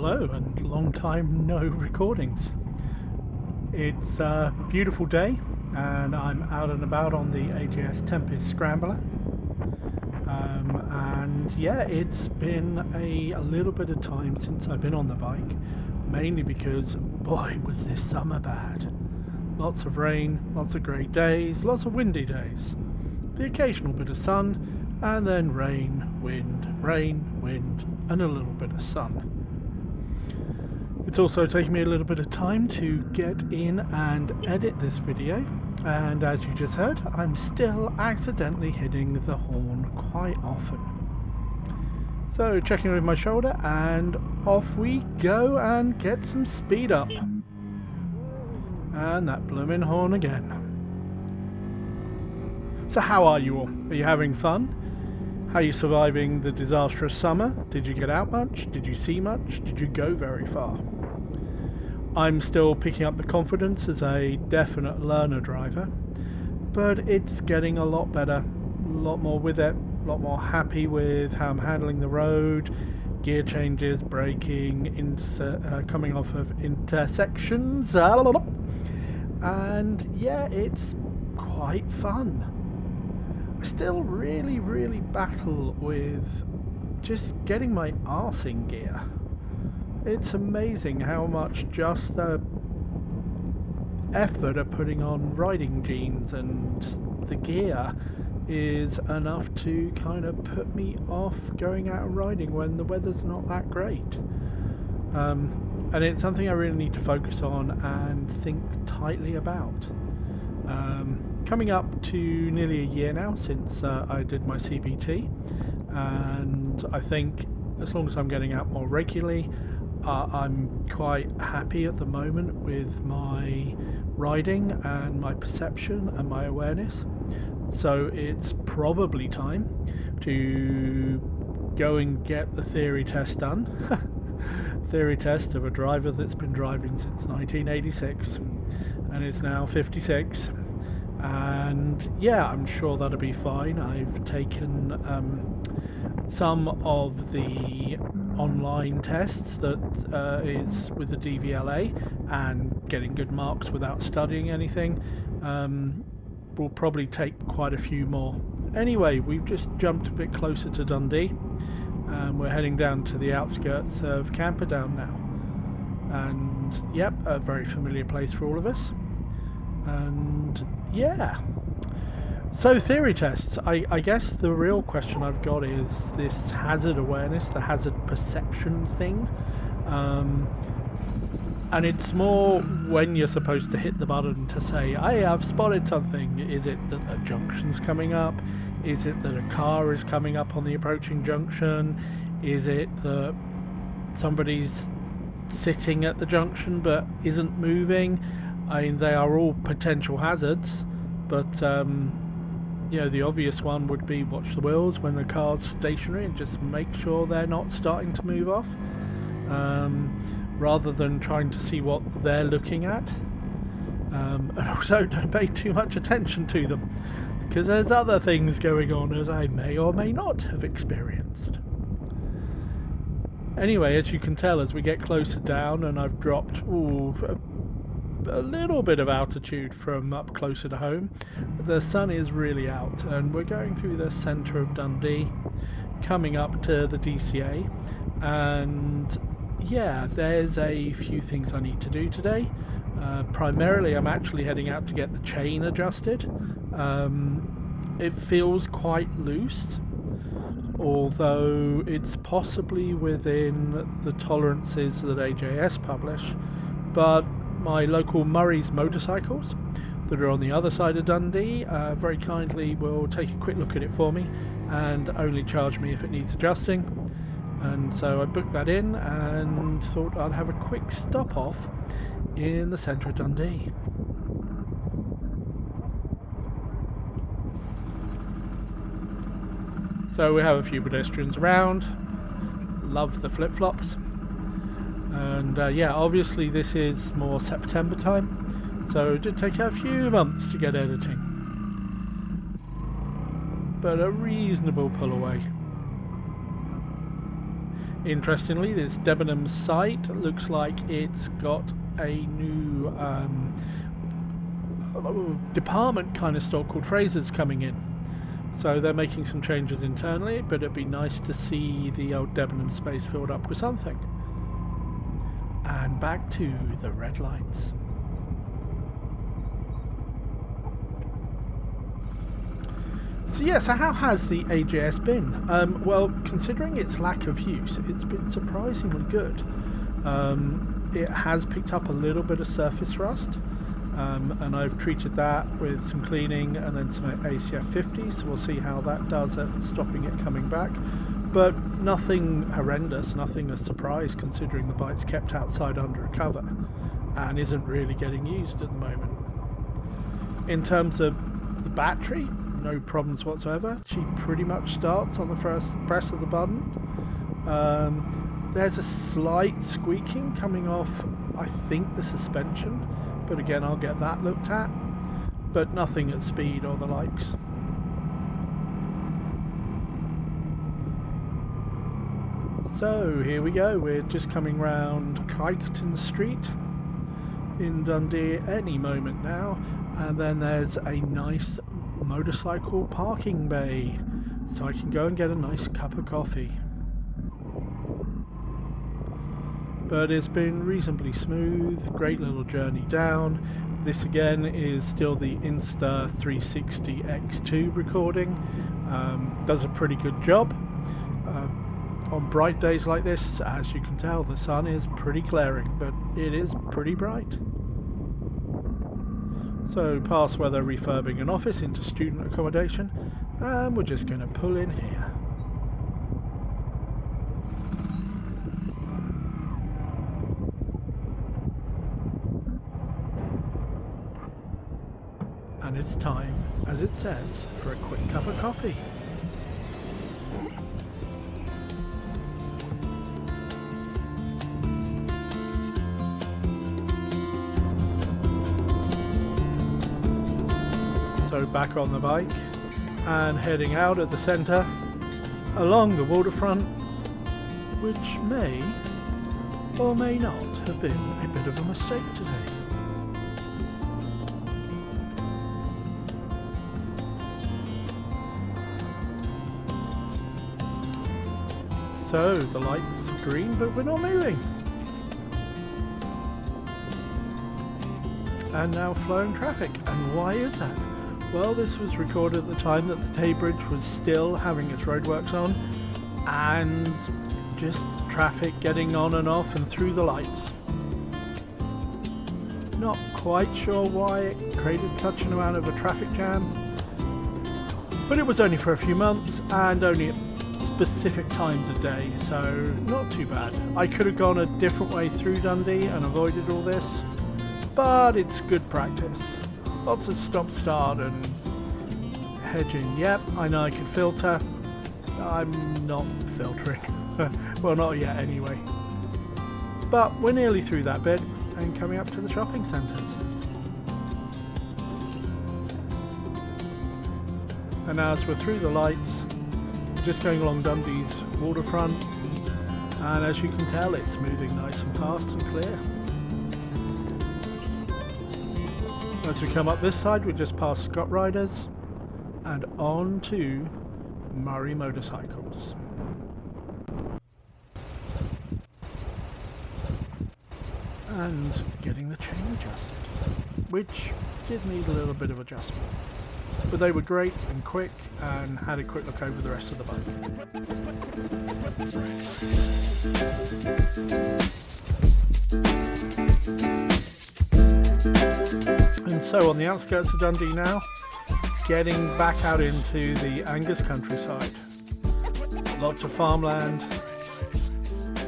Hello, and long time no recordings. It's a beautiful day, and I'm out and about on the AJS Tempest Scrambler. And yeah, it's been a little bit of time since I've been on the bike, mainly because, boy, was this summer bad. Lots of rain, lots of grey days, lots of windy days. The occasional bit of sun, and then rain, wind, and a little bit of sun. It's also taken me a little bit of time to get in and edit this video, and as you just heard, I'm still accidentally hitting the horn quite often. So checking with my shoulder, and off we go and get some speed up. And that blooming horn again. So how are you all? Are you having fun? How are you surviving the disastrous summer? Did you get out much? Did you see much? Did you go very far? I'm still picking up the confidence as a definite learner driver, but it's getting a lot better, a lot more with it, a lot more happy with how I'm handling the road, gear changes, braking, coming off of intersections, and yeah, it's quite fun. I still really battle with just getting my arse in gear. It's amazing how much just the effort of putting on riding jeans and the gear is enough to kind of put me off going out and riding when the weather's not that great. And it's something I really need to focus on and think tightly about. Coming up to nearly a year now since I did my CBT, and I think as long as I'm getting out more regularly, I'm quite happy at the moment with my riding and my perception and my awareness. So it's probably time to go and get the theory test done. Theory test of a driver that's been driving since 1986 and is now 56. And yeah, I'm sure that'll be fine. I've taken some of the online tests that is with the DVLA, and getting good marks without studying anything. Will probably take quite a few more. Anyway, we've just jumped a bit closer to Dundee, and we're heading down to the outskirts of Camperdown now. And yep, a very familiar place for all of us. And yeah, so theory tests. I guess the real question I've got is this hazard awareness, the hazard perception thing. And it's more when you're supposed to hit the button to say, hey, I've spotted something. Is it that a junction's coming up? Is it that a car is coming up on the approaching junction? Is it that somebody's sitting at the junction but isn't moving? I mean, they are all potential hazards, but you know, the obvious one would be watch the wheels when the car's stationary and just make sure they're not starting to move off, rather than trying to see what they're looking at. And also don't pay too much attention to them, because there's other things going on, as I may or may not have experienced. Anyway, as you can tell, as we get closer down, and I've dropped a little bit of altitude from up closer to home, the sun is really out, and we're going through the centre of Dundee, coming up to the DCA, and yeah, there's a few things I need to do today. Primarily I'm actually heading out to get the chain adjusted. It feels quite loose, although it's possibly within the tolerances that AJS publish, but my local Murray's motorcycles that are on the other side of Dundee very kindly will take a quick look at it for me and only charge me if it needs adjusting. And so I booked that in and thought I'd have a quick stop off in the centre of Dundee. So we have a few pedestrians around. Love the flip-flops. And yeah, obviously this is more September time, so it did take a few months to get editing, but a reasonable pull away. Interestingly, this Debenham site looks like it's got a new department kind of store called Fraser's coming in. So they're making some changes internally, but it'd be nice to see the old Debenham space filled up with something. And back to the red lights. So yeah, so how has the AJS been? Well, considering its lack of use, it's been surprisingly good. It has picked up a little bit of surface rust, and I've treated that with some cleaning and then some ACF 50, so we'll see how that does at stopping it coming back. But nothing horrendous, nothing a surprise considering the bike's kept outside under a cover and isn't really getting used at the moment. In terms of the battery, no problems whatsoever. She pretty much starts on the first press of the button. There's a slight squeaking coming off, I think, the suspension, but again I'll get that looked at, but nothing at speed or the likes. So here we go, we're just coming round Kyketon Street in Dundee any moment now, and then there's a nice motorcycle parking bay, so I can go and get a nice cup of coffee. But it's been reasonably smooth, great little journey down. This again is still the Insta360 X2 recording. Does a pretty good job. On bright days like this, as you can tell, the sun is pretty glaring, but it is pretty bright. So past where they're refurbing an office into student accommodation, and we're just going to pull in here. And it's time, as it says, for a quick cup of coffee. So back on the bike and heading out at the centre along the waterfront, which may or may not have been a bit of a mistake today. So the lights are green, but we're not moving. And now flowing traffic. And why is that? Well, this was recorded at the time that the Tay Bridge was still having its roadworks on, and just traffic getting on and off and through the lights. Not quite sure why it created such an amount of a traffic jam, but it was only for a few months and only at specific times of day, so not too bad. I could have gone a different way through Dundee and avoided all this, but it's good practice. Lots of stop-start and hedging. Yep, I know I can filter. I'm not filtering. Well, not yet anyway. But we're nearly through that bit and coming up to the shopping centres. And as we're through the lights, we're just going along Dundee's waterfront, and as you can tell, it's moving nice and fast and clear. As we come up this side, we just past Scott Riders and on to Murray Motorcycles. And getting the chain adjusted, which did need a little bit of adjustment. But they were great and quick, and had a quick look over the rest of the bike. And so on the outskirts of Dundee now, getting back out into the Angus countryside. Lots of farmland,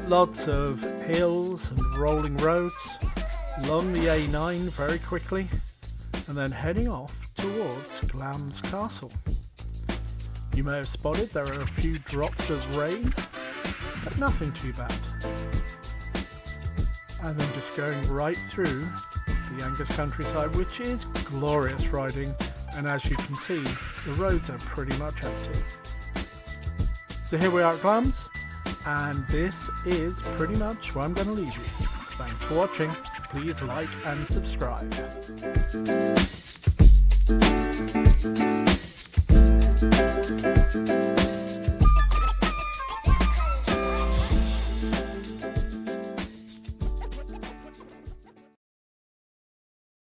lots of hills and rolling roads, along the A9 very quickly, and then heading off towards Glams Castle. You may have spotted there are a few drops of rain, but nothing too bad. And then just going right through the Angus countryside, which is glorious riding, and as you can see, the roads are pretty much empty. So here we are at Glams, And this is pretty much where I'm going to leave you. Thanks for watching. Please like and subscribe.